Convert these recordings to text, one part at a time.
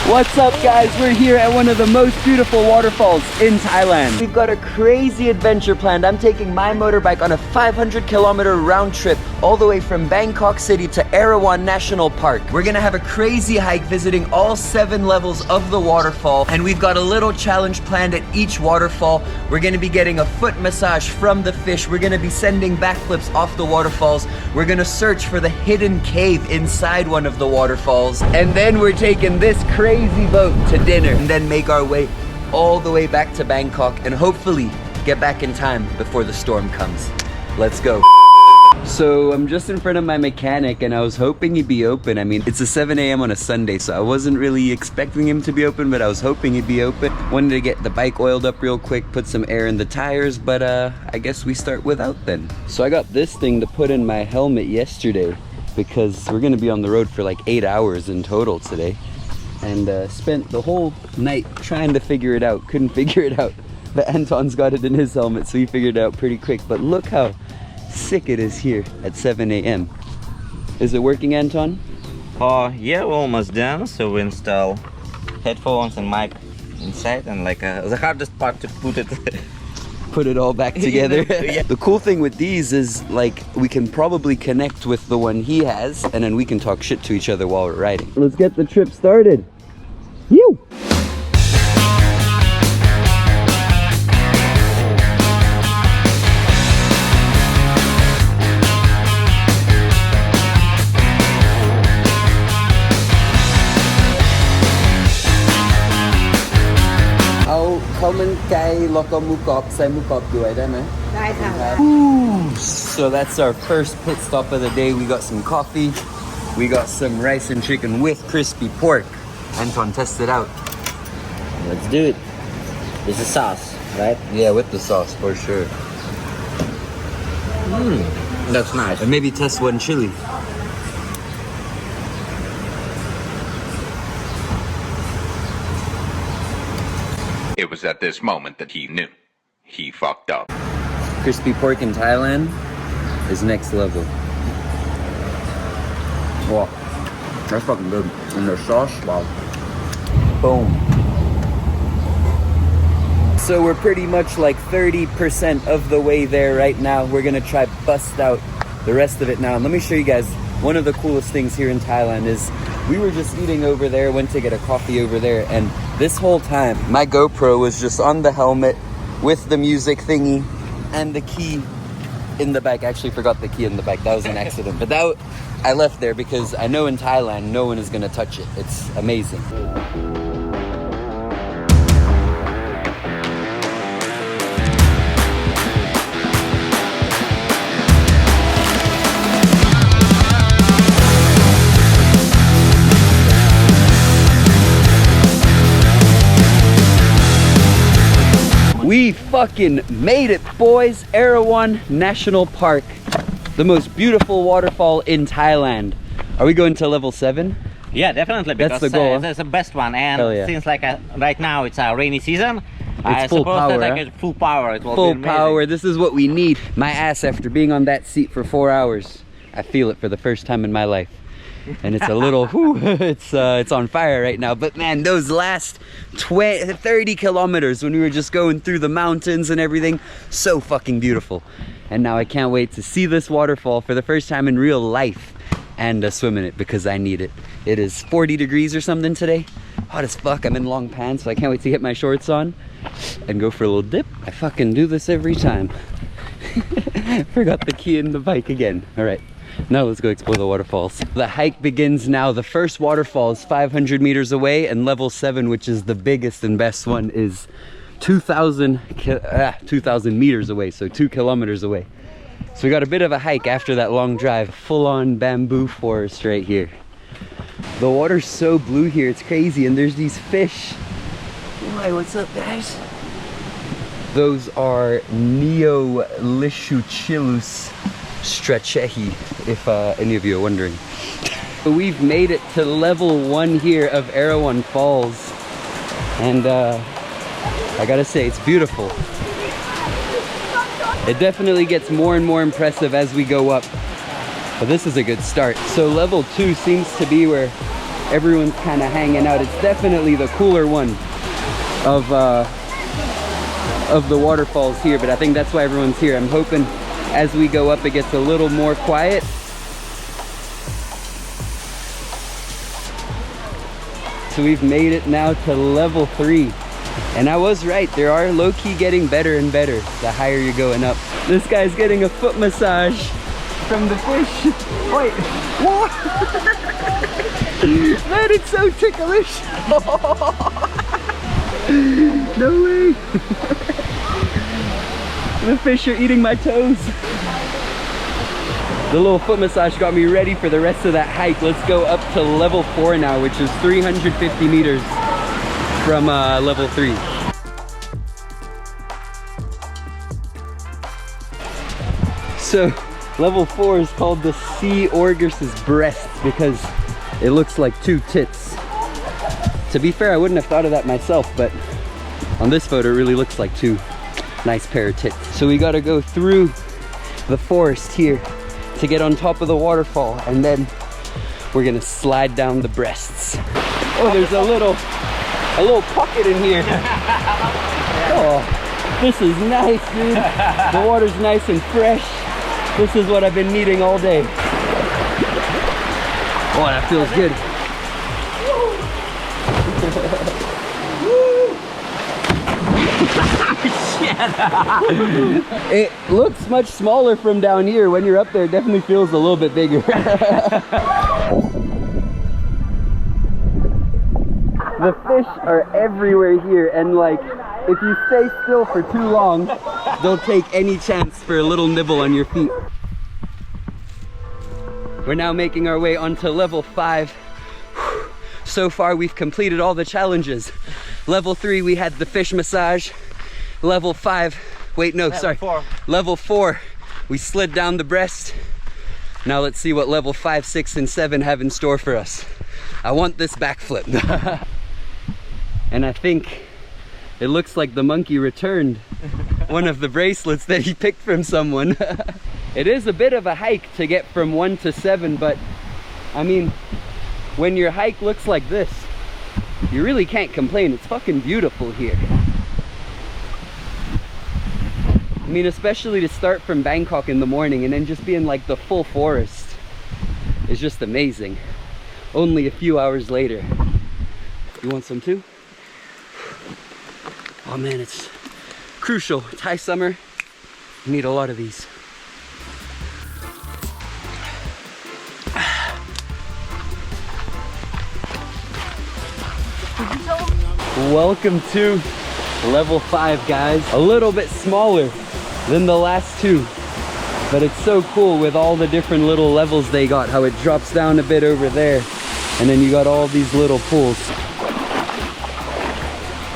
What's up guys, we're here at one of the most beautiful waterfalls in Thailand. We've got a crazy adventure planned. I'm taking my motorbike on a 500-kilometer round trip all the way from Bangkok city to Erawan National Park. We're gonna have a crazy hike visiting all 7 levels of the waterfall, and we've got a little challenge planned at each waterfall. We're gonna be getting a foot massage from the fish. We're gonna be sending backflips off the waterfalls. We're gonna search for the hidden cave inside one of the waterfalls, and then we're taking this crazy boat to dinner and then make our way all the way back to Bangkok and hopefully get back in time before the storm comes. Let's go. So I'm just in front of my mechanic and I was hoping he'd be open. I mean, it's a 7 a.m. on a Sunday, so I wasn't really expecting him to be open, but I was hoping he'd be open. Wanted to get the bike oiled up real quick, put some air in the tires, but I guess we start without then. So I got this thing to put in my helmet yesterday because we're gonna be on the road for like 8 hours in total today. And spent the whole night trying to figure it out. Couldn't figure it out. But Anton's got it in his helmet, so he figured it out pretty quick. But look how sick it is here at 7 a.m. Is it working, Anton? Yeah, we're almost done. So we install headphones and mic inside, and like the hardest part to put it all back together. Yeah. The cool thing with these is like we can probably connect with the one he has, and then we can talk shit to each other while we're riding. Let's get the trip started. Woo! So that's our first pit stop of the day. We got some coffee, we got some rice and chicken with crispy pork. Anton, test it out. Let's do it. This is sauce, right? Yeah, with the sauce for sure. That's nice. And maybe test one chili. It was at this moment that he knew. He fucked up. Crispy pork in Thailand is next level. Wow, that's fucking good. And their sauce, wow. Boom. So we're pretty much like 30% of the way there right now. We're gonna try bust out the rest of it now. And let me show you guys one of the coolest things here in Thailand is we were just eating over there, went to get a coffee over there, and this whole time my GoPro was just on the helmet with the music thingy and the key in the bike. I actually forgot the key in the bike. That was an accident. But that I left there because I know in Thailand no one is gonna touch it. It's amazing. We fucking made it, boys. Erawan National Park, the most beautiful waterfall in Thailand. Are we going to level 7? Yeah, definitely. Because that's the goal. That's the best one, and yeah. since like right now it's a rainy season, I full suppose power, that I get full power. It will full be amazing. power. This is what we need. My ass, after being on that seat for 4 hours, I feel it for the first time in my life. And it's a little, whew, it's on fire right now. But man, those last 30 kilometers when we were just going through the mountains and everything, so fucking beautiful. And now I can't wait to see this waterfall for the first time in real life and swim in it because I need it. It is 40 degrees or something today. Hot as fuck. I'm in long pants, so I can't wait to get my shorts on and go for a little dip. I fucking do this every time. Forgot the key in the bike again. All right. Now let's go explore the waterfalls. The hike begins now. The first waterfall is 500 meters away, and level 7, which is the biggest and best one, is 2,000 meters away, so 2 kilometers away. So we got a bit of a hike after that long drive. Full-on bamboo forest right here. The water's so blue here, it's crazy, and there's these fish. Why, what's up, guys? Those are Neolishuchilus Strachehi, if any of you are wondering. We've made it to level 1 here of Erawan Falls, and I gotta say, it's beautiful. It definitely gets more and more impressive as we go up, but this is a good start. So level 2 seems to be where everyone's kind of hanging out. It's definitely the cooler one of the waterfalls here, but I think that's why everyone's here. I'm hoping as we go up it gets a little more quiet. So we've made it now to level 3. And I was right, they are low-key getting better and better the higher you're going up. This guy's getting a foot massage from the fish. Wait, what? Man, it's so ticklish. No way. The fish are eating my toes. The little foot massage got me ready for the rest of that hike. Let's go up to level 4 now, which is 350 meters from level 3. So level 4 is called the Sea Orgus's breast because it looks like 2 tits. To be fair, I wouldn't have thought of that myself, but on this photo it really looks like 2 nice pair of tits. So we got to go through the forest here to get on top of the waterfall, and then we're gonna slide down the breasts. Oh, there's a little pocket in here. Oh, this is nice, dude. The water's nice and fresh. This is what I've been needing all day. Oh, that feels good. It looks much smaller from down here. When you're up there, it definitely feels a little bit bigger. The fish are everywhere here, and like, if you stay still for too long, they'll take any chance for a little nibble on your feet. We're now making our way onto level 5. So far, we've completed all the challenges. Level 3, we had the fish massage. Level 5, wait, no, sorry. Level 4, we slid down the breast. Now let's see what level 5, 6, and 7 have in store for us. I want this backflip. And I think it looks like the monkey returned one of the bracelets that he picked from someone. It is a bit of a hike to get from 1 to 7, but I mean, when your hike looks like this, you really can't complain. It's fucking beautiful here. I mean, especially to start from Bangkok in the morning and then just be in like the full forest is just amazing. Only a few hours later. You want some too? Oh man, it's crucial. Thai summer, you need a lot of these. Welcome to level 5, guys. A little bit smaller than the last 2, but it's so cool with all the different little levels they got, how it drops down a bit over there, and then you got all these little pools.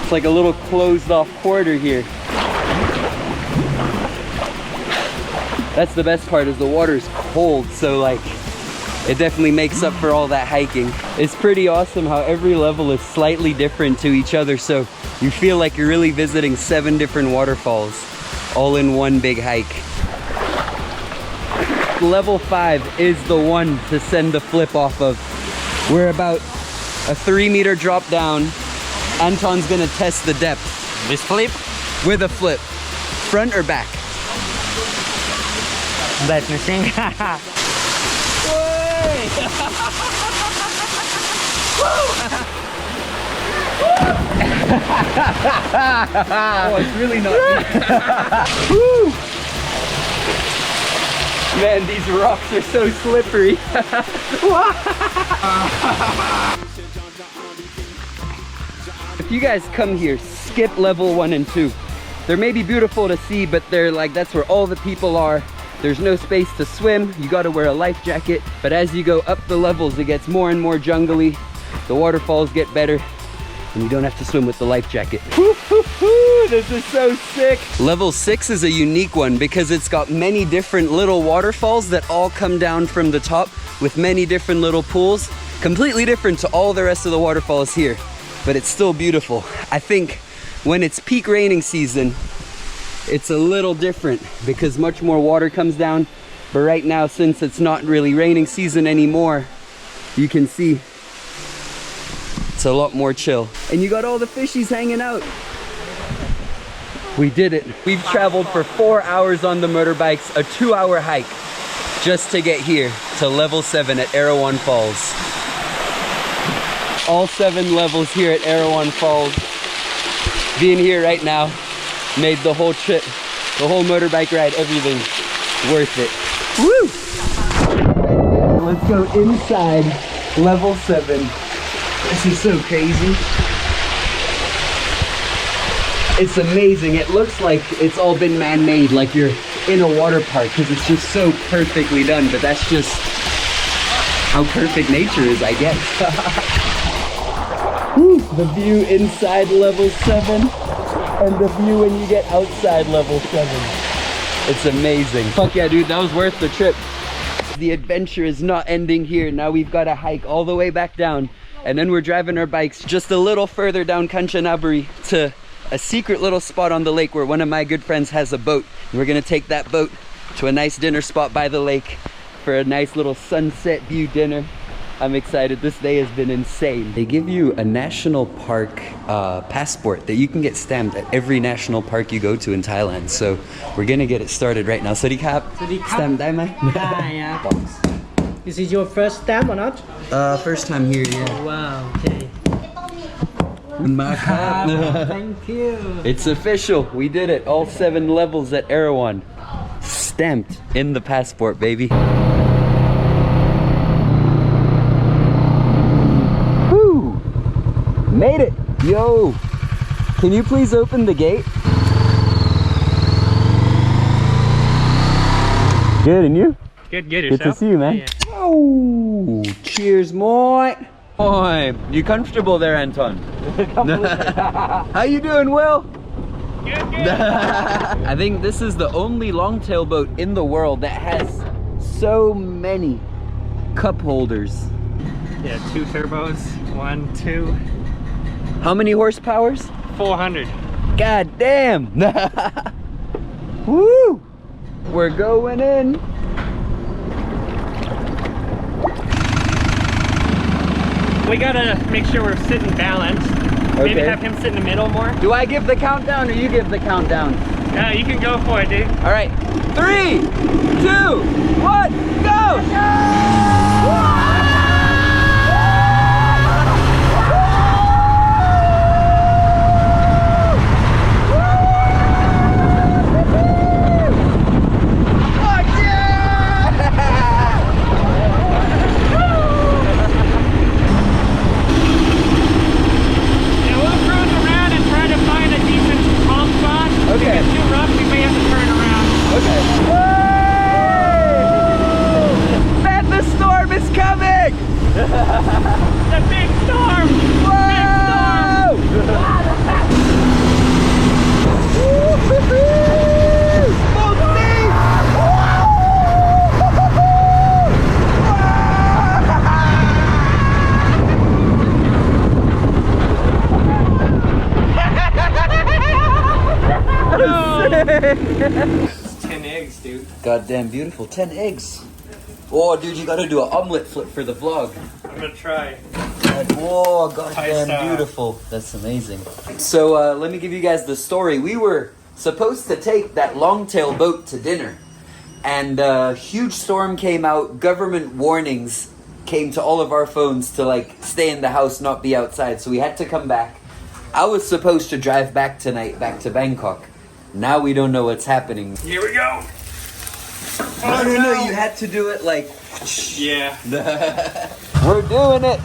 It's like a little closed off quarter here. That's the best part, is the water's cold, so like it definitely makes up for all that hiking. It's pretty awesome how every level is slightly different to each other, so you feel like you're really visiting 7 different waterfalls all in one big hike. Level 5 is the one to send the flip off of. We're about a 3-meter drop down. Anton's gonna test the depth. This flip? With a flip. Front or back? Let me sing. Oh, it's really not Woo! Man, these rocks are so slippery. If you guys come here, skip level 1 and 2. They're maybe beautiful to see, but they're like, that's where all the people are. There's no space to swim. You gotta wear a life jacket. But as you go up the levels, it gets more and more jungly. The waterfalls get better, and you don't have to swim with the life jacket. This is so sick. Level 6 is a unique one because it's got many different little waterfalls that all come down from the top with many different little pools. Completely different to all the rest of the waterfalls here, but it's still beautiful. I think when it's peak raining season, it's a little different because much more water comes down. But right now, since it's not really raining season anymore, you can see It's a lot more chill. And you got all the fishies hanging out. We did it. We've traveled for 4 hours on the motorbikes, a 2-hour hike, just to get here to level 7 at Erawan Falls. All 7 levels here at Erawan Falls. Being here right now made the whole trip, the whole motorbike ride, everything worth it. Woo! Let's go inside level 7. This is so crazy. It's amazing. It looks like it's all been man-made, like you're in a water park, because it's just so perfectly done, but that's just how perfect nature is, I guess. Woo, the view inside level 7 and the view when you get outside level 7. It's amazing. Fuck yeah, dude, that was worth the trip. The adventure is not ending here. Now we've got to hike all the way back down, and then we're driving our bikes just a little further down Kanchanaburi to a secret little spot on the lake where one of my good friends has a boat. We're gonna take that boat to a nice dinner spot by the lake for a nice little sunset view dinner. I'm excited. This day has been insane. They give you a national park passport that you can get stamped at every national park you go to in Thailand. So we're gonna get it started right now. Sawasdee krap. Sawasdee krap. Stampได้ไหม? Is it your first stamp or not? First time here, yeah. Wow, okay. Thank you. It's official. We did it. All 7 levels at Erawan. Stamped in the passport, baby. Woo! Made it. Yo. Can you please open the gate? Good, and you? Good Good to see you, man. Yeah. Oh, cheers, mate. Boy, you comfortable there, Anton? How you doing, Will? Good, good. I think this is the only longtail boat in the world that has so many cup holders. Yeah, 2 turbos, 1, 2. How many horsepowers? 400. God damn! Woo! We're going in. We gotta make sure we're sitting balanced. Maybe Okay. have him sit in the middle more. Do I give the countdown or you give the countdown? Yeah, you can go for it, dude. All right, 3, 2, 1, go! Yeah, we'll cruise around and try to find a decent calm spot. If Okay. it's too rough, we may have to turn around. Okay. Man, the storm is coming! The big storm! Big storm! It's 10 eggs, dude. Goddamn beautiful, 10 eggs. Oh, dude, you gotta do an omelet flip for the vlog. I'm gonna try. Whoa, Thai goddamn style. beautiful. That's amazing. So let me give you guys the story. We were supposed to take that longtail boat to dinner, and a huge storm came out. Government warnings came to all of our phones to like stay in the house, not be outside. So we had to come back. I was supposed to drive back tonight, back to Bangkok. Now we don't know what's happening. Here we go. No, you had to do it like... Yeah. We're doing it!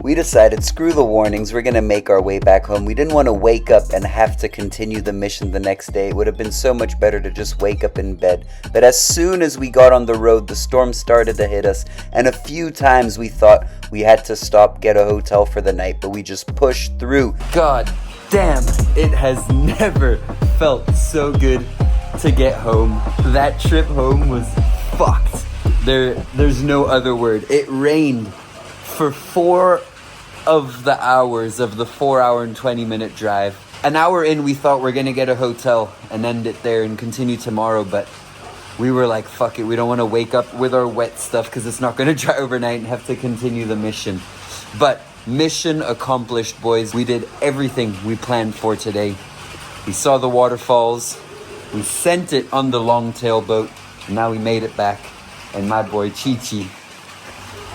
We decided, screw the warnings, we're gonna make our way back home. We didn't want to wake up and have to continue the mission the next day. It would have been so much better to just wake up in bed. But as soon as we got on the road, the storm started to hit us, and a few times we thought we had to stop, get a hotel for the night, but we just pushed through. God damn, it has never felt so good to get home. That trip home was fucked. There's no other word. It rained for 4 of the hours of the 4-hour and 20-minute drive. An hour in, we thought we're gonna get a hotel and end it there and continue tomorrow, but we were like, fuck it, we don't want to wake up with our wet stuff because it's not gonna dry overnight and have to continue the mission. But mission accomplished, boys. We did everything we planned for today. We saw the waterfalls. We sent it on the Longtail boat. And now we made it back. And my boy Chi-Chi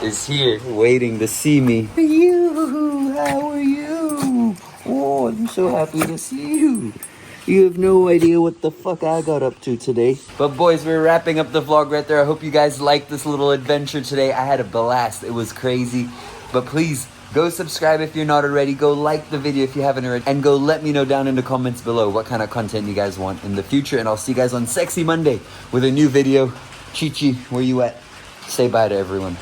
is here waiting to see me. You, how are you? Oh, I'm so happy to see you. You have no idea what the fuck I got up to today. But boys, we're wrapping up the vlog right there. I hope you guys liked this little adventure today. I had a blast. It was crazy. But please, go subscribe if you're not already. Go like the video if you haven't already. And go let me know down in the comments below what kind of content you guys want in the future. And I'll see you guys on Sexy Monday with a new video. Chi-Chi, where you at? Say bye to everyone.